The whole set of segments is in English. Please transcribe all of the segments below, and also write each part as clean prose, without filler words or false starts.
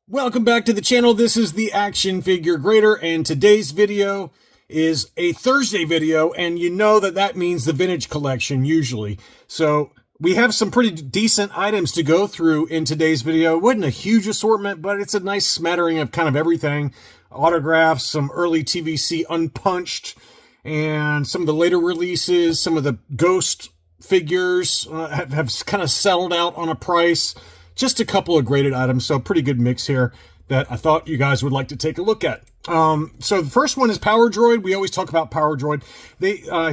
Welcome back to the channel. This is the Action Figure Grader, and today's video is a Thursday video, and you know that means the vintage collection usually. So we have some pretty decent items to go through in today's video. It wasn't a huge assortment, but it's a nice smattering of kind of everything. Autographs, some early TVC Unpunched, and some of the later releases. Some of the Ghost figures have kind of settled out on a price. Just a couple of graded items, so pretty good mix here that I thought you guys would like to take a look at. So the first one is Power Droid. We always talk about Power Droid.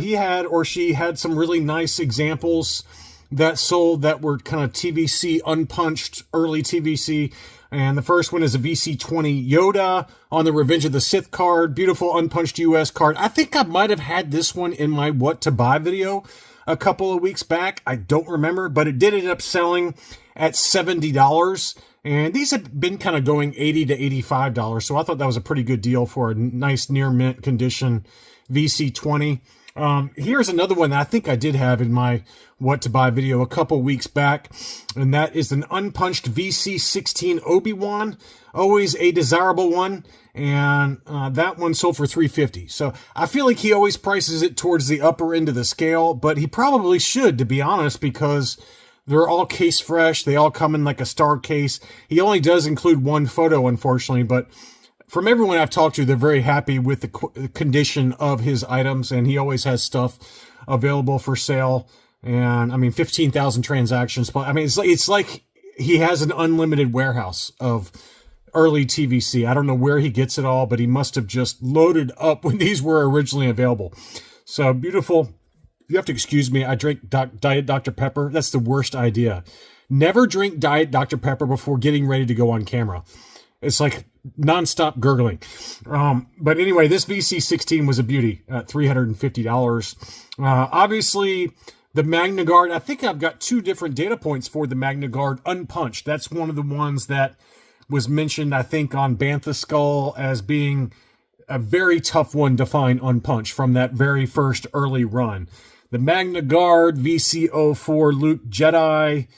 He had, or she had, some really nice examples that sold that were kind of TVC Unpunched, early TVC. And the first one is a VC20 Yoda on the Revenge of the Sith card. Beautiful Unpunched US card. I think I might have had this one in my What to Buy video a couple of weeks back. I don't remember, but it did end up selling at $70, and these have been kind of going $80 to $85, so I thought that was a pretty good deal for a nice near mint condition VC20. Here's another one that I think I did have in my What to Buy video a couple weeks back, and that is an Unpunched VC16 Obi-Wan, always a desirable one, and that one sold for $350. So I feel like he always prices it towards the upper end of the scale, but he probably should, to be honest, because they're all case fresh. They all come in like a star case. He only does include one photo, unfortunately, but from everyone I've talked to, they're very happy with the condition of his items, and he always has stuff available for sale. And I mean, 15,000 transactions. But I mean, it's like he has an unlimited warehouse of early TVC. I don't know where he gets it all, but he must have just loaded up when these were originally available. So beautiful. You have to excuse me. I drink Diet Dr. Pepper. That's the worst idea. Never drink Diet Dr. Pepper before getting ready to go on camera. It's like nonstop gurgling. But anyway, this VC16 was a beauty at $350. Obviously, the MagnaGuard. I think I've got two different data points for the MagnaGuard Unpunched. That's one of the ones that was mentioned, I think, on Bantha Skull as being a very tough one to find unpunched from that very first early run. The MagnaGuard VC04 Luke Jedi,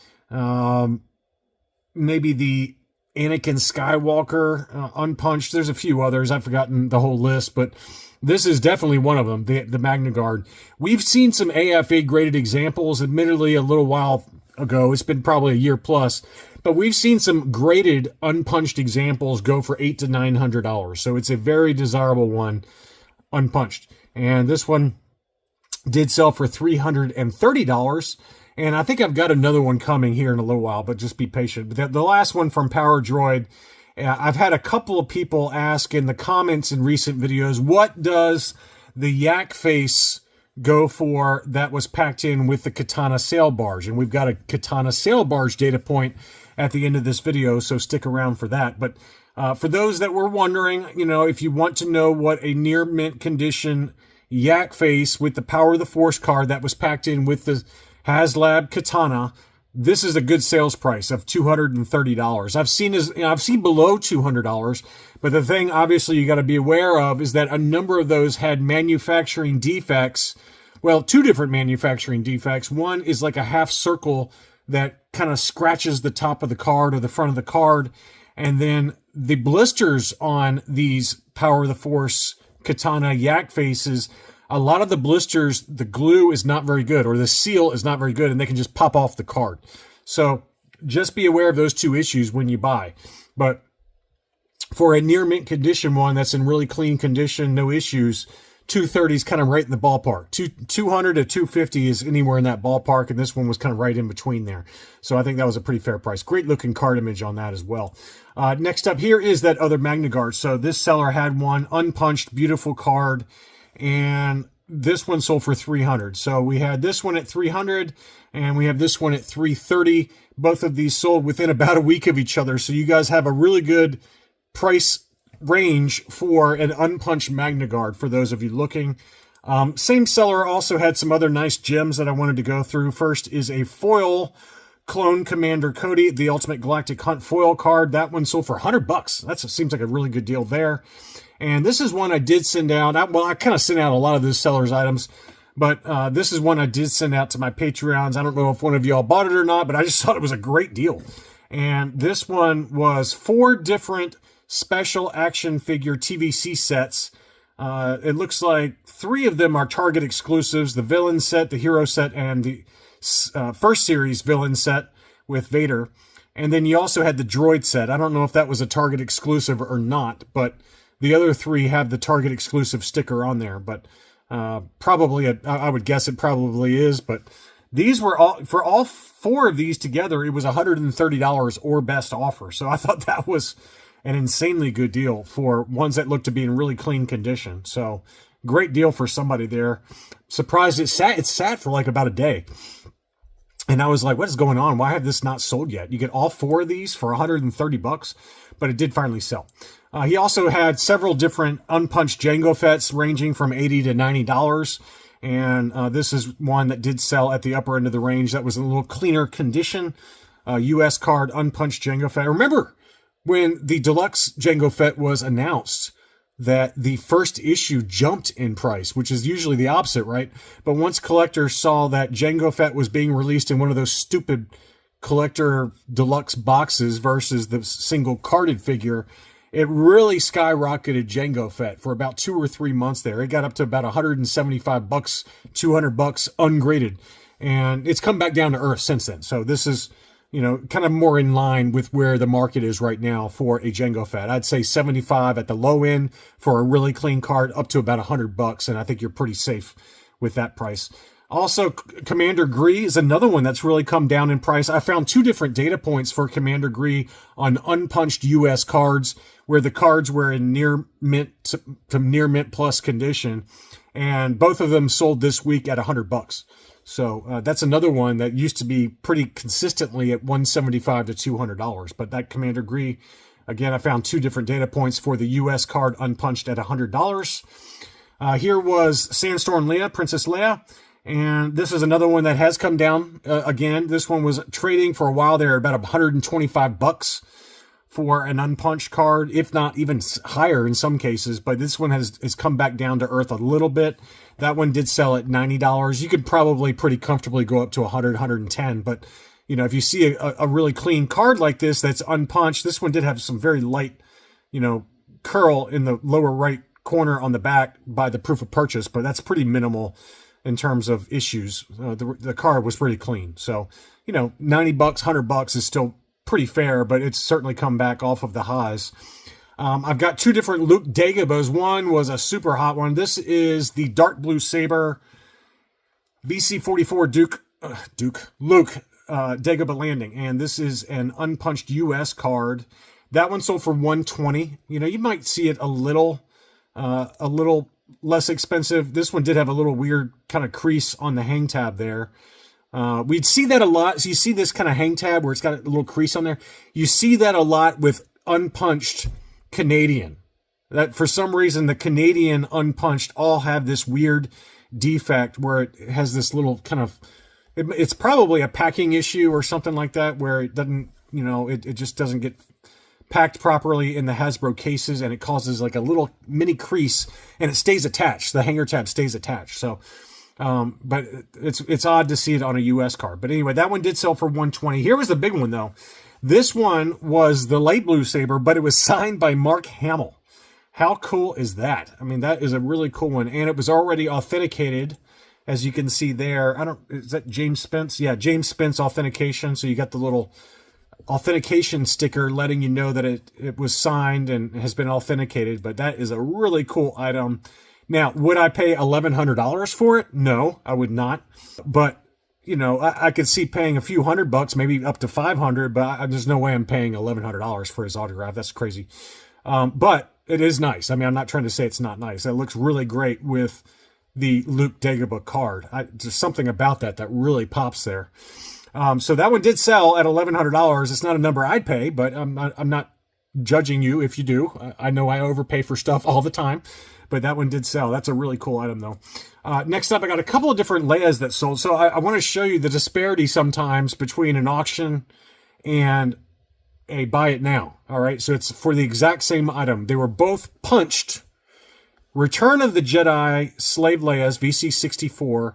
maybe the Anakin Skywalker Unpunched. There's a few others. I've forgotten the whole list, but this is definitely one of them, the MagnaGuard. We've seen some AFA graded examples, admittedly a little while ago. It's been probably a year plus, but we've seen some graded unpunched examples go for $800 to $900. So it's a very desirable one, unpunched. And this one did sell for $330. And I think I've got another one coming here in a little while, but just be patient. But the last one from Power Droid, I've had a couple of people ask in the comments in recent videos, what does the Yakface go for that was packed in with the Katana sail barge? And we've got a Katana sail barge data point at the end of this video, so stick around for that. But for those that were wondering, you know, if you want to know what a near mint condition Yakface with the Power of the Force card that was packed in with the Haslab Katana, this is a good sales price of $230. I've seen below $200, but the thing obviously you got to be aware of is that a number of those had manufacturing defects. Well, two different manufacturing defects. One is like a half circle that kind of scratches the top of the card or the front of the card, and then the blisters on these Power of the Force Katana Yakfaces, a lot of the blisters, the glue is not very good, or the seal is not very good, and they can just pop off the card. So just be aware of those two issues when you buy. But for a near mint condition one that's in really clean condition, no issues, 230 is kind of right in the ballpark. 200 to 250 is anywhere in that ballpark, and this one was kind of right in between there. So I think that was a pretty fair price. Great looking card image on that as well. Next up here is that other MagnaGuard. So this seller had one unpunched, beautiful card, and this one sold for $300. So we had this one at $300, and we have this one at $330. Both of these sold within about a week of each other. So you guys have a really good price range for an unpunched MagnaGuard for those of you looking. Same seller also had some other nice gems that I wanted to go through. First is a foil Clone Commander Cody, the Ultimate Galactic Hunt foil card. That one sold for $100. That seems like a really good deal there. And this is one I did send out. I kind of sent out a lot of these sellers' items, but this is one I did send out to my Patreons. I don't know if one of y'all bought it or not, but I just thought it was a great deal. And this one was 4 different special action figure TVC sets. It looks like 3 of them are Target exclusives, the villain set, the hero set, and the first series villain set with Vader. And then you also had the droid set. I don't know if that was a Target exclusive or not, but the other 3 have the Target exclusive sticker on there. But probably, I would guess it probably is. But these were all, for all 4 of these together, it was $130 or best offer. So I thought that was an insanely good deal for ones that look to be in really clean condition. So great deal for somebody there. Surprised it sat for like about a day. And I was like, what is going on? Why have this not sold yet? You get all 4 of these for $130, but it did finally sell. He also had several different unpunched Jango Fett's ranging from $80 to $90. And this is one that did sell at the upper end of the range. That was in a little cleaner condition. US card unpunched Jango Fett. Remember when the deluxe Jango Fett was announced, that the first issue jumped in price, which is usually the opposite, right? But once collectors saw that Jango Fett was being released in one of those stupid collector deluxe boxes versus the single carded figure, it really skyrocketed Jango Fett for about 2 or 3 months there. It got up to about $175, $200 ungraded. And it's come back down to earth since then. So this is, you know, kind of more in line with where the market is right now for a Jango Fett. I'd say 75 at the low end for a really clean card, up to about $100, and I think you're pretty safe with that price. Also, Commander Gree is another one that's really come down in price. I found 2 different data points for Commander Gree on unpunched US cards, where the cards were in near mint to near mint plus condition, and both of them sold this week at $100. So that's another one that used to be pretty consistently at $175 to $200. But that Commander Gree, again, I found 2 different data points for the US card unpunched at $100. Here was Sandstorm Leia, Princess Leia. And this is another one that has come down again. This one was trading for a while there about $125 for an unpunched card, if not even higher in some cases. But this one has come back down to earth a little bit. That one did sell at $90. You could probably pretty comfortably go up to $100, $110. But, you know, if you see a really clean card like this that's unpunched, this one did have some very light, you know, curl in the lower right corner on the back by the proof of purchase. But that's pretty minimal in terms of issues. The card was pretty clean. So, you know, $90, $100 is still pretty fair, but it's certainly come back off of the highs. I've got 2 different Luke Dagobahs. One was a super hot one. This is the Dark Blue Saber VC44 Luke Dagobah Landing, and this is an unpunched US card. That one sold for $120. You know, you might see it a little less expensive. This one did have a little weird kind of crease on the hang tab there. We'd see that a lot. So you see this kind of hang tab where it's got a little crease on there. You see that a lot with unpunched Canadian. That for some reason the Canadian unpunched all have this weird defect where it has this little kind of, it's probably a packing issue or something like that, where it doesn't, you know, it just doesn't get packed properly in the Hasbro cases, and it causes like a little mini crease, and it stays attached. The hanger tab stays attached. So, but it's odd to see it on a US card. But anyway, that one did sell for $120. Here was the big one though. This one was the light blue saber, but it was signed by Mark Hamill. How cool is that? I mean, that is a really cool one, and it was already authenticated, as you can see there. Is that James Spence? Yeah, James Spence authentication. So you got the little authentication sticker letting you know that it was signed and has been authenticated. But that is a really cool item. Now, would I pay $1,100 for it? No, I would not. But you know, I could see paying a few $100, maybe up to $500, but there's no way I'm paying $1,100 for his autograph. That's crazy. But it is nice. I mean, I'm not trying to say it's not nice. It looks really great with the Luke Dagobah card. There's something about that really pops there. So that one did sell at $1,100. It's not a number I'd pay, but I'm not judging you if you do. I know I overpay for stuff all the time, but that one did sell. That's a really cool item, though. Next up, I got a couple of different Leias that sold. So I want to show you the disparity sometimes between an auction and a buy it now. All right, so it's for the exact same item. They were both punched. Return of the Jedi Slave Leias VC64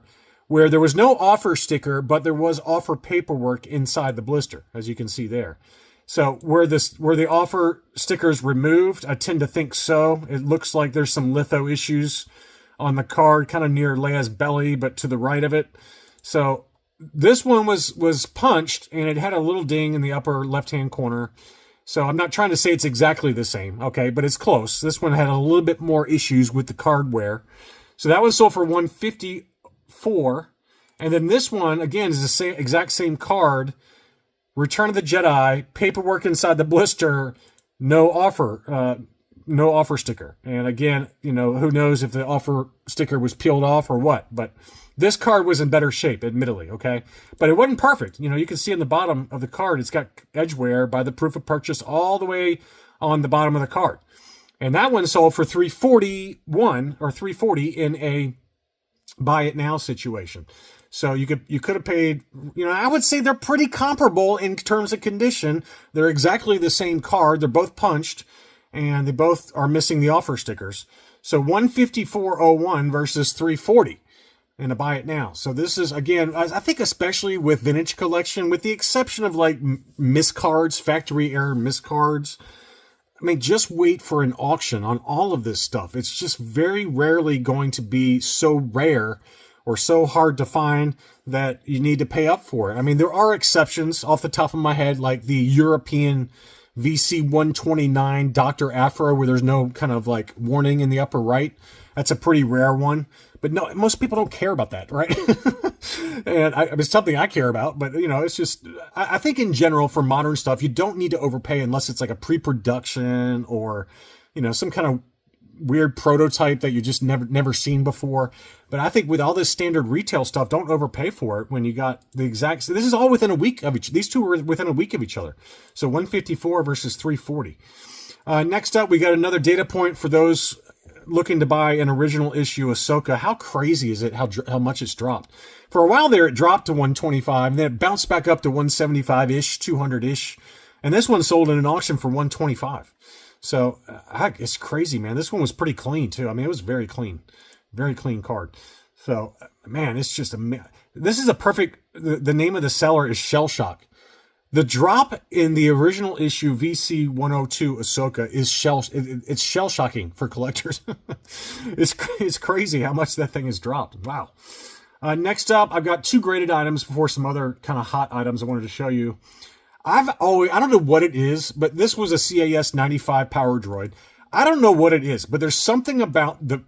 where there was no offer sticker, but there was offer paperwork inside the blister, as you can see there. So were the offer stickers removed? I tend to think so. It looks like there's some litho issues on the card, kind of near Leia's belly, but to the right of it. So this one was punched, and it had a little ding in the upper left-hand corner. So I'm not trying to say it's exactly the same, okay, but it's close. This one had a little bit more issues with the card wear. So that one sold for $154. And then this one, again, is the exact same card. Return of the Jedi, paperwork inside the blister, no offer sticker. And again, you know, who knows if the offer sticker was peeled off or what. But this card was in better shape, admittedly, okay? But it wasn't perfect. You know, you can see on the bottom of the card, it's got edge wear by the proof of purchase all the way on the bottom of the card. And that one sold for $341 or $340 in a buy it now situation. So you could have paid, you know, I would say they're pretty comparable in terms of condition. They're exactly the same card. They're both punched, and they both are missing the offer stickers. So $154.01 versus $340 in a buy it now. So this is, again, I think especially with vintage collection, with the exception of like miscards, factory error miscards, I mean, just wait for an auction on all of this stuff. It's just very rarely going to be so rare or so hard to find that you need to pay up for it. I mean, there are exceptions off the top of my head, like the European VC 129 Dr. Afro, where there's no kind of like warning in the upper right. That's a pretty rare one. But no, most people don't care about that, right? And it's something I care about, but you know, it's just, I think in general for modern stuff, you don't need to overpay unless it's like a pre-production or, you know, some kind of weird prototype that you just never seen before. But I think with all this standard retail stuff, don't overpay for it when you got the exact, so this is all within a week of these two were within a week of each other. So 154 versus 340. Next up, we got another data point for those looking to buy an original issue Ahsoka. How crazy is it how much it's dropped? For a while there, it dropped to 125, and then it bounced back up to 175-ish, 200-ish. And this one sold in an auction for 125. So it's crazy, man. This one was pretty clean, too. I mean, it was very clean card. So, man, it's just this is a perfect, the name of the seller is Shell Shock. The drop in the original issue VC 102 Ahsoka is it's shell shocking for collectors. It's crazy how much that thing has dropped. Wow. Next up, I've got two graded items before some other kind of hot items I wanted to show you. I don't know what it is, but this was a CAS 95 Power Droid. I don't know what it is, but there's something about the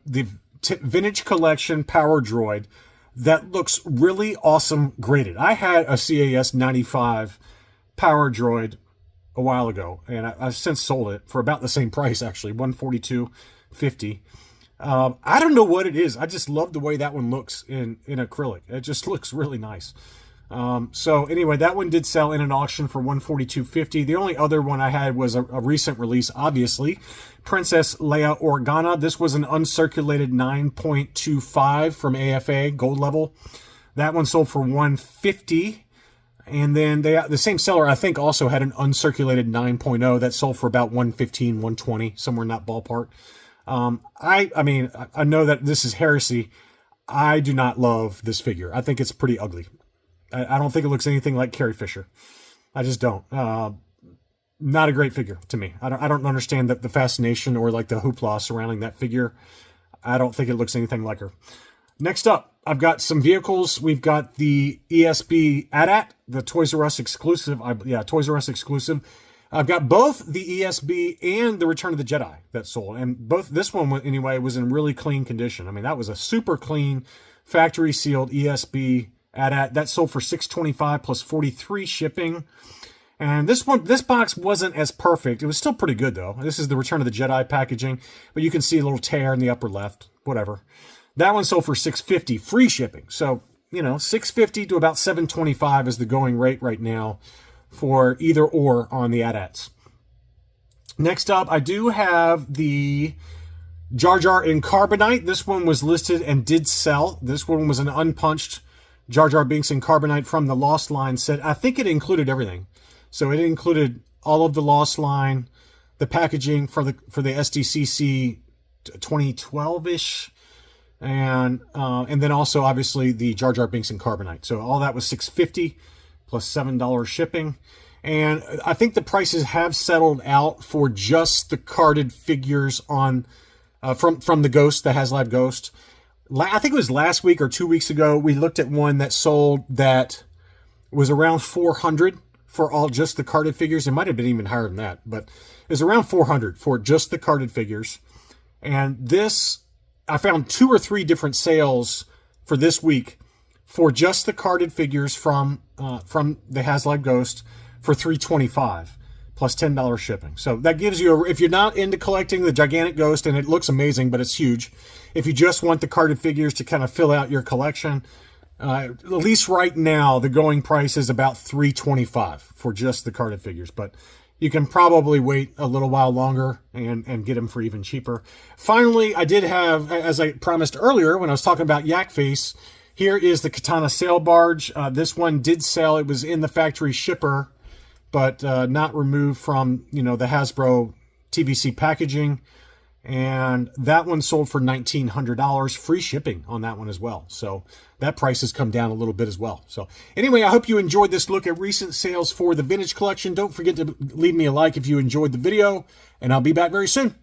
vintage collection Power Droid that looks really awesome graded. I had a CAS 95 Power Droid a while ago, and I've since sold it for about the same price, actually, $142.50. I don't know what it is. I just love the way that one looks in acrylic. It just looks really nice. So anyway, that one did sell in an auction for $142.50. The only other one I had was a recent release, obviously, Princess Leia Organa. This was an uncirculated 9.25 from AFA, gold level. That one sold for $150. And then the same seller, I think, also had an uncirculated 9.0 that sold for about $115, $120, somewhere in that ballpark. I mean, I know that this is heresy. I do not love this figure. I think it's pretty ugly. I don't think it looks anything like Carrie Fisher. I just don't. Not a great figure to me. I don't understand the fascination or like the hoopla surrounding that figure. I don't think it looks anything like her. Next up, I've got some vehicles. We've got the ESB AT-AT, the Toys R Us exclusive. Toys R Us exclusive. I've got both the ESB and the Return of the Jedi that sold. And this one, anyway, was in really clean condition. I mean, that was a super clean, factory sealed ESB AT-AT. That sold for $625 plus $43 shipping. And this box wasn't as perfect. It was still pretty good, though. This is the Return of the Jedi packaging. But you can see a little tear in the upper left. Whatever. That one sold for $650, free shipping. So, you know, $650 to about $725 is the going rate right now for either or on the AT-ATs. Next up, I do have the Jar Jar in Carbonite. This one was listed and did sell. This one was an unpunched Jar Jar Binks in Carbonite from the Lost Line set. I think it included everything. So it included all of the Lost Line, the packaging for the SDCC 2012-ish and then also obviously the Jar Jar Binks and Carbonite. So all that was $6.50 plus $7 shipping. And I think the prices have settled out for just the carded figures on from the Ghost, the Haslab Ghost. I think it was last week or 2 weeks ago, we looked at one that sold that was around $400 for all just the carded figures. It might have been even higher than that, but it was around $400 for just the carded figures. And this, I found 2 or 3 different sales for this week for just the carded figures from the Haslab Ghost for $325 plus $10 shipping. So that gives you, if you're not into collecting the gigantic Ghost, and it looks amazing, but it's huge, if you just want the carded figures to kind of fill out your collection, at least right now, the going price is about $325 for just the carded figures. But you can probably wait a little while longer and get them for even cheaper. Finally, I did have, as I promised earlier when I was talking about Yakface, here is the Katana Sail Barge. This one did sell. It was in the factory shipper, but not removed from, the Hasbro TVC packaging. And that one sold for $1,900, free shipping on that one as well. So that price has come down a little bit as well. So anyway, I hope you enjoyed this look at recent sales for the vintage collection. Don't forget to leave me a like if you enjoyed the video, and I'll be back very soon.